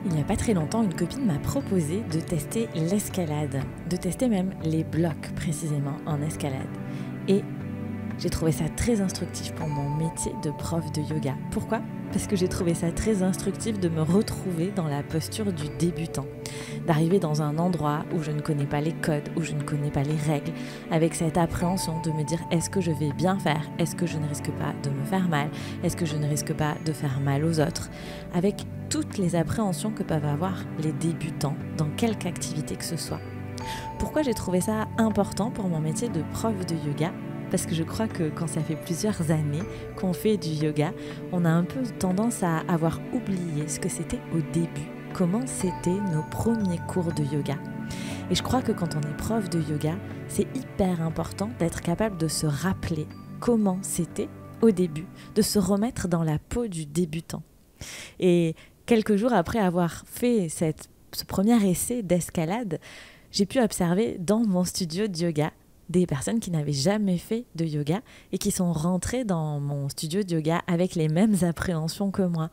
Il n'y a pas très longtemps, une copine m'a proposé de tester l'escalade, de tester même les blocs précisément en escalade. Et j'ai trouvé ça très instructif pour mon métier de prof de yoga. Pourquoi ? Parce que j'ai trouvé ça très instructif de me retrouver dans la posture du débutant, d'arriver dans un endroit où je ne connais pas les codes, où je ne connais pas les règles, avec cette appréhension de me dire est-ce que je vais bien faire ? Est-ce que je ne risque pas de me faire mal ? Est-ce que je ne risque pas de faire mal aux autres ? Avec toutes les appréhensions que peuvent avoir les débutants dans quelque activité que ce soit. Pourquoi j'ai trouvé ça important pour mon métier de prof de yoga ? Parce que je crois que quand ça fait plusieurs années qu'on fait du yoga, on a un peu tendance à avoir oublié ce que c'était au début, comment c'était nos premiers cours de yoga. Et je crois que quand on est prof de yoga, c'est hyper important d'être capable de se rappeler comment c'était au début, de se remettre dans la peau du débutant. Et quelques jours après avoir fait ce premier essai d'escalade, j'ai pu observer dans mon studio de yoga des personnes qui n'avaient jamais fait de yoga et qui sont rentrées dans mon studio de yoga avec les mêmes appréhensions que moi,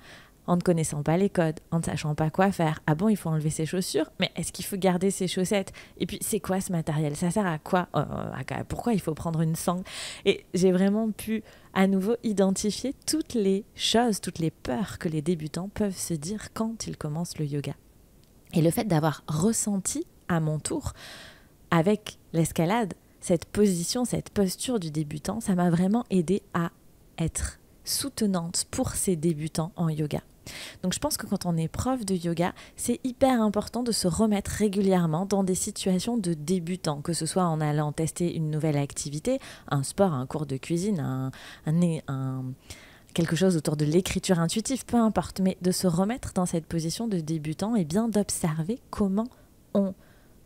en ne connaissant pas les codes, en ne sachant pas quoi faire. Ah bon, il faut enlever ses chaussures ? Mais est-ce qu'il faut garder ses chaussettes ? Et puis, c'est quoi ce matériel ? Ça sert à quoi ? Pourquoi il faut prendre une sangle ? Et j'ai vraiment pu à nouveau identifier toutes les choses, toutes les peurs que les débutants peuvent se dire quand ils commencent le yoga. Et le fait d'avoir ressenti à mon tour, avec l'escalade, cette position, cette posture du débutant, ça m'a vraiment aidé à être soutenante pour ces débutants en yoga. Donc je pense que quand on est prof de yoga, c'est hyper important de se remettre régulièrement dans des situations de débutants, que ce soit en allant tester une nouvelle activité, un sport, un cours de cuisine, quelque chose autour de l'écriture intuitive, peu importe, mais de se remettre dans cette position de débutant et bien d'observer comment on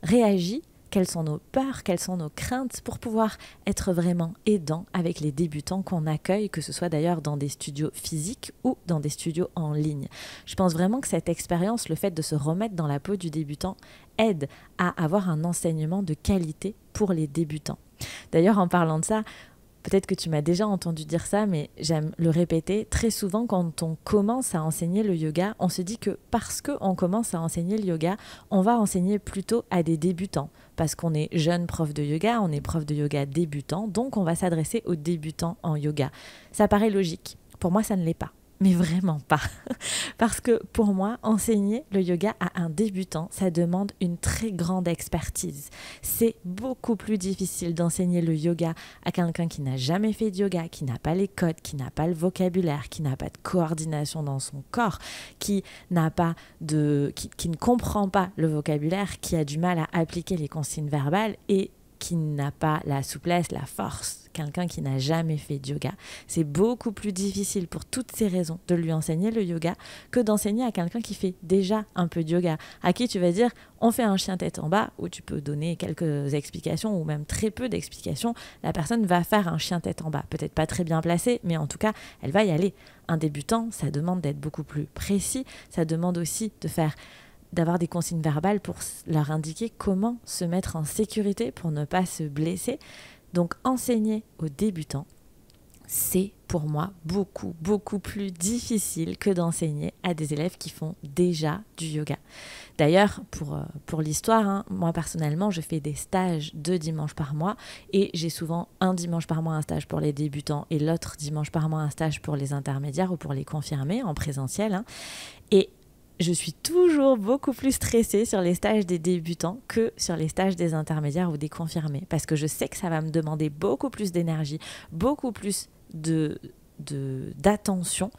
réagit, quelles sont nos peurs, quelles sont nos craintes pour pouvoir être vraiment aidant avec les débutants qu'on accueille, que ce soit d'ailleurs dans des studios physiques ou dans des studios en ligne. Je pense vraiment que cette expérience, le fait de se remettre dans la peau du débutant, aide à avoir un enseignement de qualité pour les débutants. D'ailleurs, en parlant de ça, peut-être que tu m'as déjà entendu dire ça, mais j'aime le répéter. Très souvent, quand on commence à enseigner le yoga, on se dit que parce qu'on commence à enseigner le yoga, on va enseigner plutôt à des débutants. Parce qu'on est jeune prof de yoga, on est prof de yoga débutant, donc on va s'adresser aux débutants en yoga. Ça paraît logique. Pour moi, ça ne l'est pas. Mais vraiment pas. Parce que pour moi, enseigner le yoga à un débutant, ça demande une très grande expertise. C'est beaucoup plus difficile d'enseigner le yoga à quelqu'un qui n'a jamais fait de yoga, qui n'a pas les codes, qui n'a pas le vocabulaire, qui n'a pas de coordination dans son corps, qui ne comprend pas le vocabulaire, qui a du mal à appliquer les consignes verbales et qui n'a pas la souplesse, la force, quelqu'un qui n'a jamais fait de yoga. C'est beaucoup plus difficile pour toutes ces raisons de lui enseigner le yoga que d'enseigner à quelqu'un qui fait déjà un peu de yoga, à qui tu vas dire on fait un chien tête en bas, où tu peux donner quelques explications ou même très peu d'explications. La personne va faire un chien tête en bas, peut-être pas très bien placé, mais en tout cas, elle va y aller. Un débutant, ça demande d'être beaucoup plus précis, ça demande aussi d'avoir des consignes verbales pour leur indiquer comment se mettre en sécurité pour ne pas se blesser. Donc enseigner aux débutants, c'est pour moi beaucoup, beaucoup plus difficile que d'enseigner à des élèves qui font déjà du yoga. D'ailleurs, pour l'histoire, moi personnellement, je fais des stages 2 dimanches par mois et j'ai souvent un dimanche par mois un stage pour les débutants et l'autre dimanche par mois un stage pour les intermédiaires ou pour les confirmés en présentiel. Et je suis toujours beaucoup plus stressée sur les stages des débutants que sur les stages des intermédiaires ou des confirmés. Parce que je sais que ça va me demander beaucoup plus d'énergie, beaucoup plus d'attention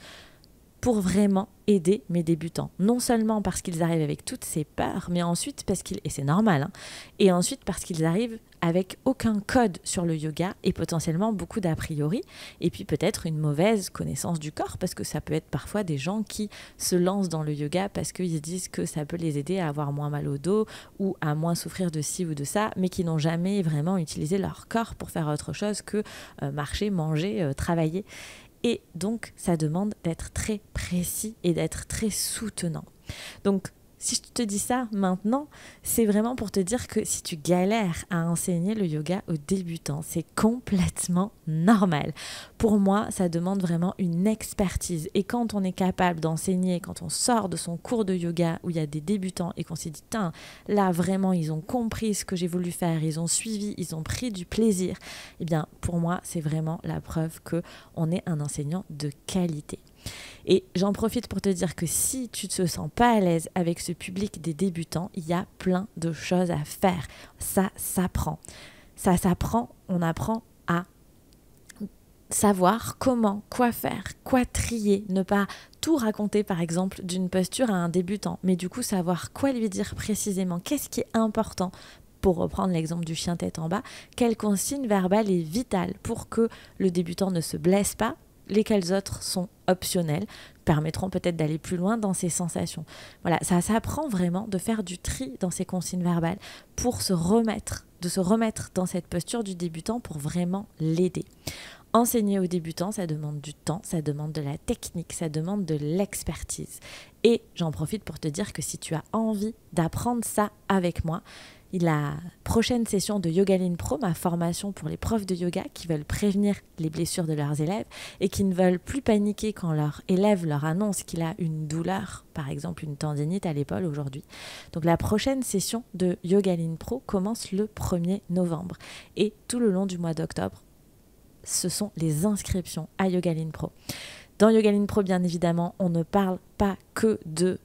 pour vraiment aider mes débutants. Non seulement parce qu'ils arrivent avec toutes ces peurs, mais ensuite et c'est normal, et ensuite parce qu'ils arrivent avec aucun code sur le yoga et potentiellement beaucoup d'a priori, et puis peut-être une mauvaise connaissance du corps, parce que ça peut être parfois des gens qui se lancent dans le yoga parce qu'ils se disent que ça peut les aider à avoir moins mal au dos ou à moins souffrir de ci ou de ça, mais qui n'ont jamais vraiment utilisé leur corps pour faire autre chose que marcher, manger, travailler. Et donc, ça demande d'être très précis et d'être très soutenant. Donc, si je te dis ça maintenant, c'est vraiment pour te dire que si tu galères à enseigner le yoga aux débutants, c'est complètement normal. Pour moi, ça demande vraiment une expertise. Et quand on est capable d'enseigner, quand on sort de son cours de yoga où il y a des débutants et qu'on s'est dit, là vraiment, ils ont compris ce que j'ai voulu faire, ils ont suivi, ils ont pris du plaisir, eh bien, pour moi, c'est vraiment la preuve qu'on est un enseignant de qualité. Et j'en profite pour te dire que si tu ne te sens pas à l'aise avec ce public des débutants, il y a plein de choses à faire. Ça s'apprend. Ça s'apprend, on apprend à savoir comment, quoi faire, quoi trier, ne pas tout raconter par exemple d'une posture à un débutant, mais du coup savoir quoi lui dire précisément, qu'est-ce qui est important. Pour reprendre l'exemple du chien tête en bas, quelle consigne verbale est vitale pour que le débutant ne se blesse pas, lesquels autres sont optionnels, permettront peut-être d'aller plus loin dans ses sensations. Voilà, ça s'apprend vraiment de faire du tri dans ses consignes verbales pour se remettre dans cette posture du débutant pour vraiment l'aider. Enseigner aux débutants, ça demande du temps, ça demande de la technique, ça demande de l'expertise. Et j'en profite pour te dire que si tu as envie d'apprendre ça avec moi, la prochaine session de Yogaline Pro, ma formation pour les profs de yoga qui veulent prévenir les blessures de leurs élèves et qui ne veulent plus paniquer quand leur élève leur annonce qu'il a une douleur, par exemple une tendinite à l'épaule aujourd'hui. Donc la prochaine session de Yogaline Pro commence le 1er novembre et tout le long du mois d'octobre, ce sont les inscriptions à Yogaline Pro. Dans Yogaline Pro, bien évidemment, on ne parle pas que de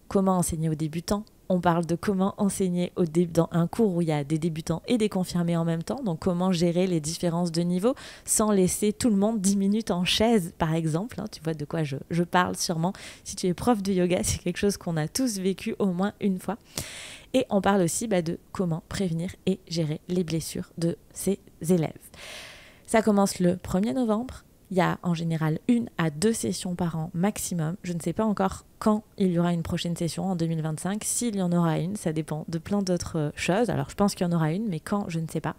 comment enseigner aux débutants. On parle de comment enseigner dans un cours où il y a des débutants et des confirmés en même temps, donc comment gérer les différences de niveau sans laisser tout le monde 10 minutes en chaise, par exemple. Tu vois de quoi je parle sûrement. Si tu es prof de yoga, c'est quelque chose qu'on a tous vécu au moins une fois. Et on parle aussi de comment prévenir et gérer les blessures de ses élèves. Ça commence le 1er novembre. Il y a en général 1 à 2 sessions par an maximum. Je ne sais pas encore quand il y aura une prochaine session en 2025. S'il y en aura une, ça dépend de plein d'autres choses. Alors je pense qu'il y en aura une, mais quand, je ne sais pas.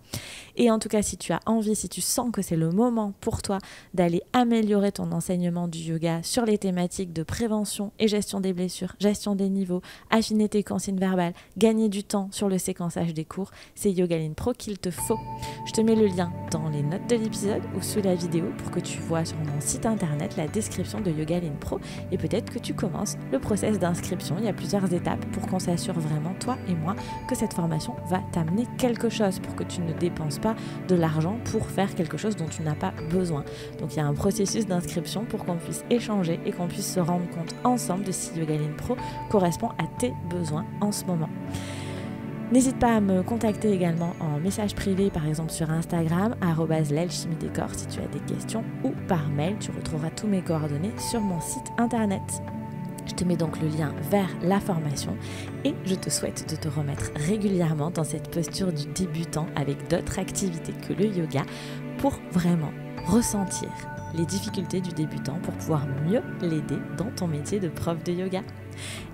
Et en tout cas, si tu as envie, si tu sens que c'est le moment pour toi d'aller améliorer ton enseignement du yoga sur les thématiques de prévention et gestion des blessures, gestion des niveaux, affiner tes consignes verbales, gagner du temps sur le séquençage des cours, c'est Yogaline Pro qu'il te faut. Je te mets le lien dans les notes de l'épisode ou sous la vidéo pour que tu vois sur mon site internet la description de Yogaline Pro et peut-être que tu commences le process d'inscription. Il y a plusieurs étapes pour qu'on s'assure vraiment, toi et moi, que cette formation va t'amener quelque chose pour que tu ne dépenses pas de l'argent pour faire quelque chose dont tu n'as pas besoin. Donc il y a un processus d'inscription pour qu'on puisse échanger et qu'on puisse se rendre compte ensemble de si Yogaline Pro correspond à tes besoins en ce moment. N'hésite pas à me contacter également en message privé, par exemple sur Instagram, @l'alchimiedécor si tu as des questions, ou par mail. Tu retrouveras tous mes coordonnées sur mon site internet. Je te mets donc le lien vers la formation et je te souhaite de te remettre régulièrement dans cette posture du débutant avec d'autres activités que le yoga pour vraiment ressentir les difficultés du débutant pour pouvoir mieux l'aider dans ton métier de prof de yoga.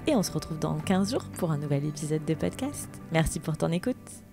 Et on se retrouve dans 15 jours pour un nouvel épisode de podcast. Merci pour ton écoute.